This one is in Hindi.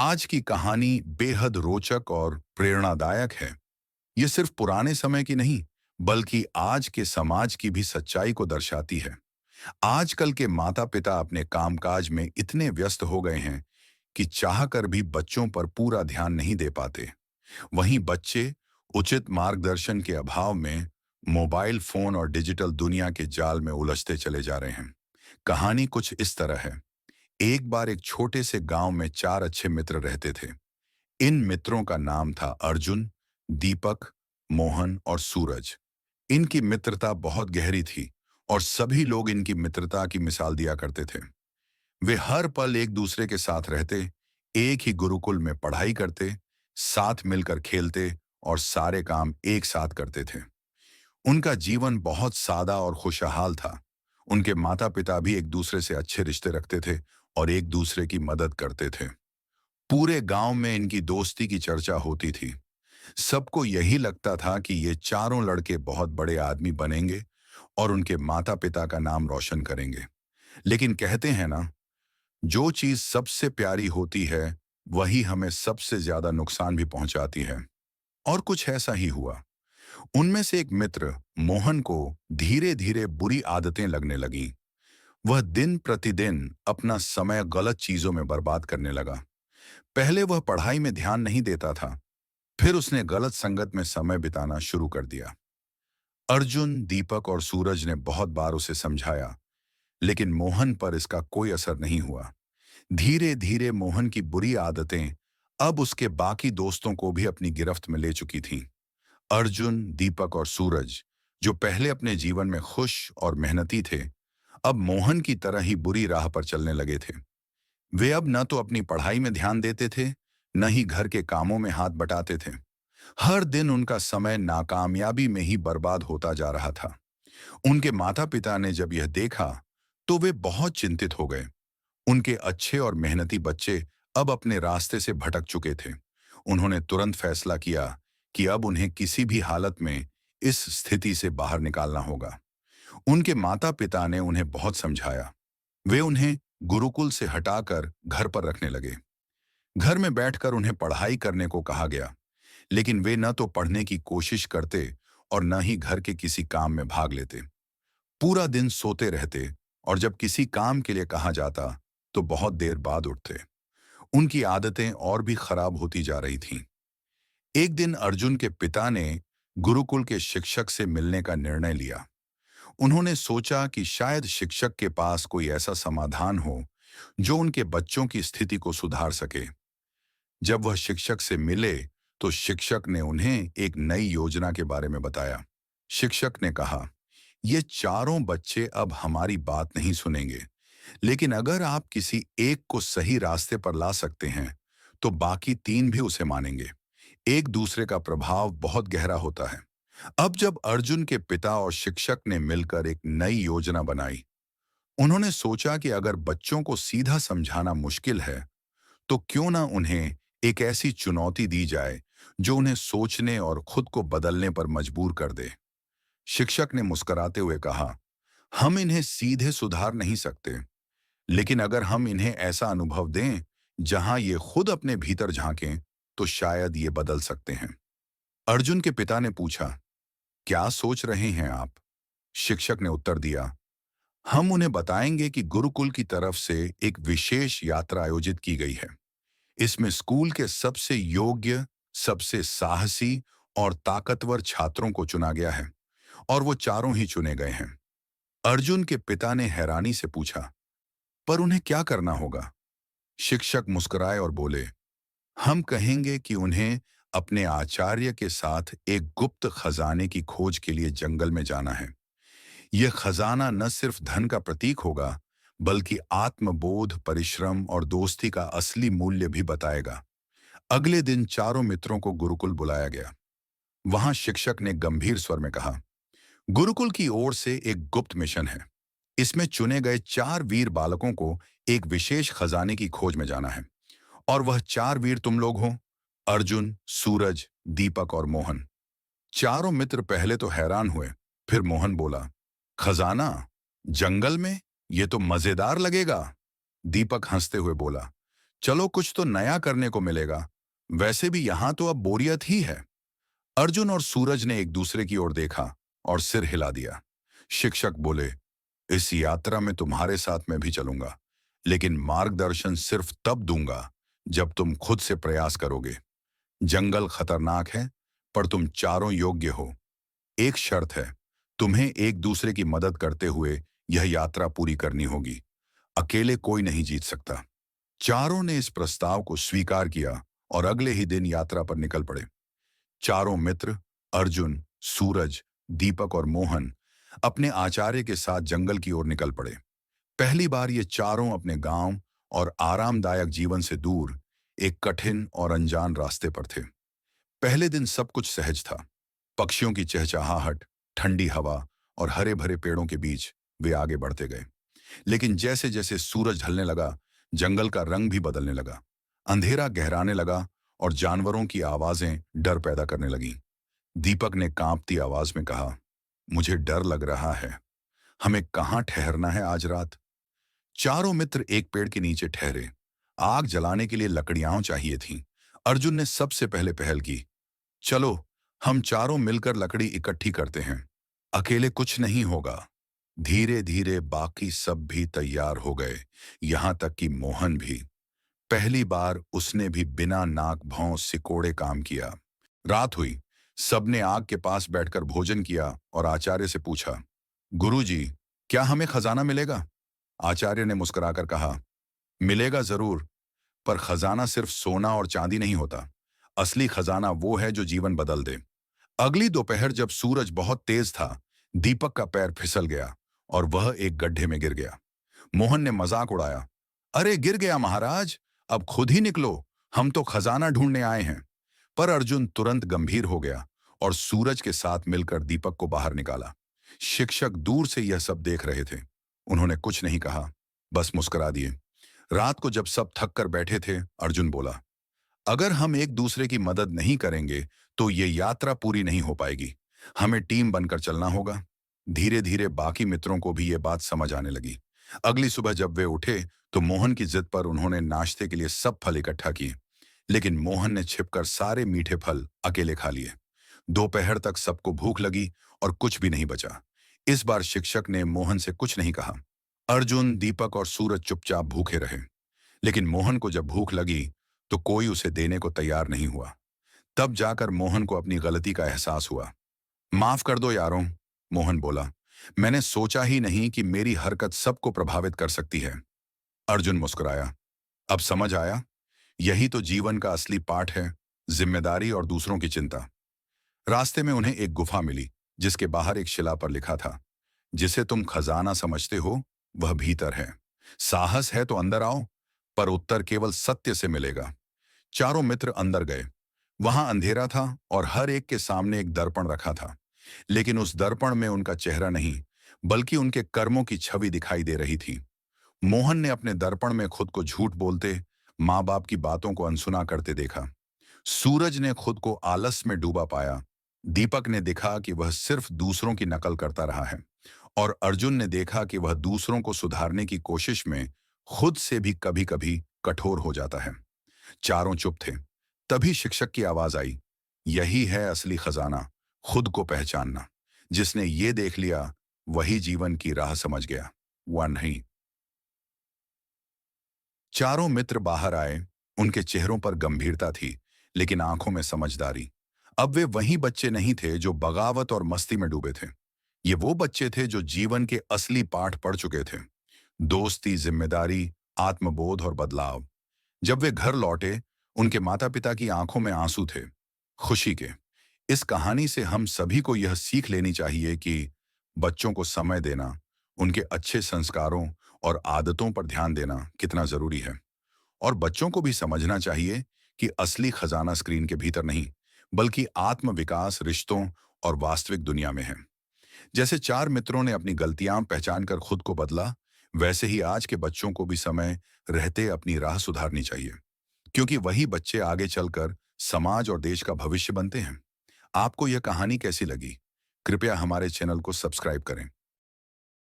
आज की कहानी बेहद रोचक और प्रेरणादायक है। ये सिर्फ पुराने समय की नहीं, बल्कि आज के समाज की भी सच्चाई को दर्शाती है। आजकल के माता-पिता अपने कामकाज में इतने व्यस्त हो गए हैं कि चाहकर भी बच्चों पर पूरा ध्यान नहीं दे पाते। वहीं बच्चे उचित मार्गदर्शन के अभाव में मोबाइल फोन और डिजिटल दुनिया के जाल में उलझते चले जा रहे हैं। कहानी कुछ इस तरह है। एक बार एक छोटे से गांव में चार अच्छे मित्र रहते थे। इन मित्रों का नाम था अर्जुन, दीपक, मोहन और सूरज। इनकी मित्रता बहुत गहरी थी और सभी लोग इनकी मित्रता की मिसाल दिया करते थे। वे हर पल एक दूसरे के साथ रहते, एक ही गुरुकुल में पढ़ाई करते, साथ मिलकर खेलते और सारे काम एक साथ करते थे। उनका जीवन बहुत सादा और खुशहाल था। उनके माता पिता भी एक दूसरे से अच्छे रिश्ते रखते थे और एक दूसरे की मदद करते थे। पूरे गांव में इनकी दोस्ती की चर्चा होती थी। सबको यही लगता था कि ये चारों लड़के बहुत बड़े आदमी बनेंगे और उनके माता पिता का नाम रोशन करेंगे। लेकिन कहते हैं ना, जो चीज सबसे प्यारी होती है वही हमें सबसे ज्यादा नुकसान भी पहुंचाती है। और कुछ ऐसा ही हुआ। उनमें से एक मित्र मोहन को धीरे धीरे बुरी आदतें लगने लगीं। वह दिन प्रतिदिन अपना समय गलत चीजों में बर्बाद करने लगा। पहले वह पढ़ाई में ध्यान नहीं देता था, फिर उसने गलत संगत में समय बिताना शुरू कर दिया। अर्जुन, दीपक और सूरज ने बहुत बार उसे समझाया, लेकिन मोहन पर इसका कोई असर नहीं हुआ। धीरे धीरे मोहन की बुरी आदतें अब उसके बाकी दोस्तों को भी अपनी गिरफ्त में ले चुकी थीं। अर्जुन, दीपक और सूरज, जो पहले अपने जीवन में खुश और मेहनती थे, अब मोहन की तरह ही बुरी राह पर चलने लगे थे। वे अब न तो अपनी पढ़ाई में ध्यान देते थे, न ही घर के कामों में हाथ बटाते थे। हर दिन उनका समय नाकामयाबी में ही बर्बाद होता जा रहा था। उनके माता पिता ने जब यह देखा, तो वे बहुत चिंतित हो गए। उनके अच्छे और मेहनती बच्चे अब अपने रास्ते से भटक चुके थे। उन्होंने तुरंत फैसला किया कि अब उन्हें किसी भी हालत में इस स्थिति से बाहर निकालना होगा। उनके माता पिता ने उन्हें बहुत समझाया। वे उन्हें गुरुकुल से हटाकर घर पर रखने लगे। घर में बैठकर उन्हें पढ़ाई करने को कहा गया, लेकिन वे न तो पढ़ने की कोशिश करते और न ही घर के किसी काम में भाग लेते। पूरा दिन सोते रहते और जब किसी काम के लिए कहा जाता तो बहुत देर बाद उठते। उनकी आदतें और भी खराब होती जा रही थीं। एक दिन अर्जुन के पिता ने गुरुकुल के शिक्षक से मिलने का निर्णय लिया। उन्होंने सोचा कि शायद शिक्षक के पास कोई ऐसा समाधान हो जो उनके बच्चों की स्थिति को सुधार सके। जब वह शिक्षक से मिले, तो शिक्षक ने उन्हें एक नई योजना के बारे में बताया। शिक्षक ने कहा, ये चारों बच्चे अब हमारी बात नहीं सुनेंगे, लेकिन अगर आप किसी एक को सही रास्ते पर ला सकते हैं, तो बाकी तीन भी उसे मानेंगे। एक दूसरे का प्रभाव बहुत गहरा होता है। अब जब अर्जुन के पिता और शिक्षक ने मिलकर एक नई योजना बनाई, उन्होंने सोचा कि अगर बच्चों को सीधा समझाना मुश्किल है, तो क्यों ना उन्हें एक ऐसी चुनौती दी जाए जो उन्हें सोचने और खुद को बदलने पर मजबूर कर दे। शिक्षक ने मुस्कुराते हुए कहा, हम इन्हें सीधे सुधार नहीं सकते, लेकिन अगर हम इन्हें ऐसा अनुभव दें जहां ये खुद अपने भीतर झांकें, तो शायद ये बदल सकते हैं। अर्जुन के पिता ने पूछा, क्या सोच रहे हैं आप? शिक्षक ने उत्तर दिया, हम उन्हें बताएंगे कि गुरुकुल की तरफ से एक विशेष यात्रा आयोजित की गई है। इसमें स्कूल के सबसे योग्य, सबसे साहसी और ताकतवर छात्रों को चुना गया है और वो चारों ही चुने गए हैं। अर्जुन के पिता ने हैरानी से पूछा, पर उन्हें क्या करना होगा? शिक्षक मुस्कुराए और बोले, हम कहेंगे कि उन्हें अपने आचार्य के साथ एक गुप्त खजाने की खोज के लिए जंगल में जाना है। यह खजाना न सिर्फ धन का प्रतीक होगा, बल्कि आत्मबोध, परिश्रम और दोस्ती का असली मूल्य भी बताएगा। अगले दिन चारों मित्रों को गुरुकुल बुलाया गया। वहां शिक्षक ने गंभीर स्वर में कहा, गुरुकुल की ओर से एक गुप्त मिशन है। इसमें चुने गए चार वीर बालकों को एक विशेष खजाने की खोज में जाना है। और वह चार वीर तुम लोग हो, अर्जुन, सूरज, दीपक और मोहन। चारों मित्र पहले तो हैरान हुए, फिर मोहन बोला, खजाना? जंगल में? ये तो मजेदार लगेगा। दीपक हंसते हुए बोला, चलो कुछ तो नया करने को मिलेगा। वैसे भी यहां तो अब बोरियत ही है। अर्जुन और सूरज ने एक दूसरे की ओर देखा और सिर हिला दिया। शिक्षक बोले, इस यात्रा में तुम्हारे साथ मैं भी चलूंगा, लेकिन मार्गदर्शन सिर्फ तब दूंगा जब तुम खुद से प्रयास करोगे। जंगल खतरनाक है, पर तुम चारों योग्य हो। एक शर्त है, तुम्हें एक दूसरे की मदद करते हुए यह यात्रा पूरी करनी होगी। अकेले कोई नहीं जीत सकता। चारों ने इस प्रस्ताव को स्वीकार किया और अगले ही दिन यात्रा पर निकल पड़े। चारों मित्र, अर्जुन, सूरज, दीपक और मोहन, अपने आचार्य के साथ जंगल की ओर निकल पड़े। पहली बार ये चारों अपने गांव और आरामदायक जीवन से दूर एक कठिन और अनजान रास्ते पर थे। पहले दिन सब कुछ सहज था। पक्षियों की चहचहाहट, ठंडी हवा और हरे भरे पेड़ों के बीच वे आगे बढ़ते गए। लेकिन जैसे जैसे सूरज ढलने लगा, जंगल का रंग भी बदलने लगा। अंधेरा गहराने लगा और जानवरों की आवाजें डर पैदा करने लगीं। दीपक ने कांपती आवाज में कहा, मुझे डर लग रहा है। हमें कहाँ ठहरना है आज रात? चारों मित्र एक पेड़ के नीचे ठहरे। आग जलाने के लिए लकड़ियां चाहिए थीं। अर्जुन ने सबसे पहले पहल की। चलो, हम चारों मिलकर लकड़ी इकट्ठी करते हैं। अकेले कुछ नहीं होगा। धीरे धीरे बाकी सब भी तैयार हो गए, यहां तक कि मोहन भी। पहली बार उसने भी बिना नाक भौं सिकोड़े काम किया। रात हुई। सबने आग के पास बैठकर भोजन किया और आचार्य से पूछा, गुरुजी, क्या हमें खजाना मिलेगा? आचार्य ने मुस्कुराकर कहा, मिलेगा जरूर, पर खजाना सिर्फ सोना और चांदी नहीं होता। असली खजाना वो है जो जीवन बदल दे। अगली दोपहर जब सूरज बहुत तेज था, दीपक का पैर फिसल गया और वह एक गड्ढे में गिर गया। मोहन ने मजाक उड़ाया, अरे गिर गया महाराज, अब खुद ही निकलो, हम तो खजाना ढूंढने आए हैं। पर अर्जुन तुरंत गंभीर हो गया और सूरज के साथ मिलकर दीपक को बाहर निकाला। शिक्षक दूर से यह सब देख रहे थे। उन्होंने कुछ नहीं कहा, बस मुस्कुरा दिए। रात को जब सब थक कर बैठे थे, अर्जुन बोला, अगर हम एक दूसरे की मदद नहीं करेंगे तो ये यात्रा पूरी नहीं हो पाएगी। हमें टीम बनकर चलना होगा। धीरे धीरे बाकी मित्रों को भी ये बात समझ आने लगी। अगली सुबह जब वे उठे तो मोहन की जिद पर उन्होंने नाश्ते के लिए सब फल इकट्ठा किए, लेकिन मोहन ने छिपकर सारे मीठे फल अकेले खा लिए। दोपहर तक सबको भूख लगी और कुछ भी नहीं बचा। इस बार शिक्षक ने मोहन से कुछ नहीं कहा। अर्जुन, दीपक और सूरज चुपचाप भूखे रहे। लेकिन मोहन को जब भूख लगी तो कोई उसे देने को तैयार नहीं हुआ। तब जाकर मोहन को अपनी गलती का एहसास हुआ। माफ कर दो यारों, मोहन बोला, मैंने सोचा ही नहीं कि मेरी हरकत सबको प्रभावित कर सकती है। अर्जुन मुस्कुराया, अब समझ आया, यही तो जीवन का असली पाठ है, जिम्मेदारी और दूसरों की चिंता। रास्ते में उन्हें एक गुफा मिली, जिसके बाहर एक शिला पर लिखा था, जिसे तुम खजाना समझते हो वह भीतर है। साहस है तो अंदर आओ, पर उत्तर केवल सत्य से मिलेगा। चारों मित्र अंदर गए। वहां अंधेरा था और हर एक के सामने एक दर्पण रखा था। लेकिन उस दर्पण में उनका चेहरा नहीं, बल्कि उनके कर्मों की छवि दिखाई दे रही थी। मोहन ने अपने दर्पण में खुद को झूठ बोलते, माँ बाप की बातों को अनसुना करते देखा। सूरज ने खुद को आलस में डूबा पाया। दीपक ने देखा कि वह सिर्फ दूसरों की नकल करता रहा है। और अर्जुन ने देखा कि वह दूसरों को सुधारने की कोशिश में खुद से भी कभी कभी कठोर हो जाता है। चारों चुप थे। तभी शिक्षक की आवाज आई, यही है असली खजाना, खुद को पहचानना। जिसने ये देख लिया वही जीवन की राह समझ गया, वह नहीं। चारों मित्र बाहर आए। उनके चेहरों पर गंभीरता थी, लेकिन आंखों में समझदारी। अब वे वही बच्चे नहीं थे जो बगावत और मस्ती में डूबे थे। ये वो बच्चे थे जो जीवन के असली पाठ पढ़ चुके थे, दोस्ती, जिम्मेदारी, आत्मबोध और बदलाव। जब वे घर लौटे, उनके माता पिता की आंखों में आंसू थे, खुशी के। इस कहानी से हम सभी को यह सीख लेनी चाहिए कि बच्चों को समय देना, उनके अच्छे संस्कारों और आदतों पर ध्यान देना कितना जरूरी है। और बच्चों को भी समझना चाहिए कि असली खजाना स्क्रीन के भीतर नहीं, बल्कि आत्म विकास, रिश्तों और वास्तविक दुनिया में है। जैसे चार मित्रों ने अपनी गलतियां पहचान कर खुद को बदला, वैसे ही आज के बच्चों को भी समय रहते अपनी राह सुधारनी चाहिए, क्योंकि वही बच्चे आगे चलकर समाज और देश का भविष्य बनते हैं। आपको यह कहानी कैसी लगी? कृपया हमारे चैनल को सब्सक्राइब करें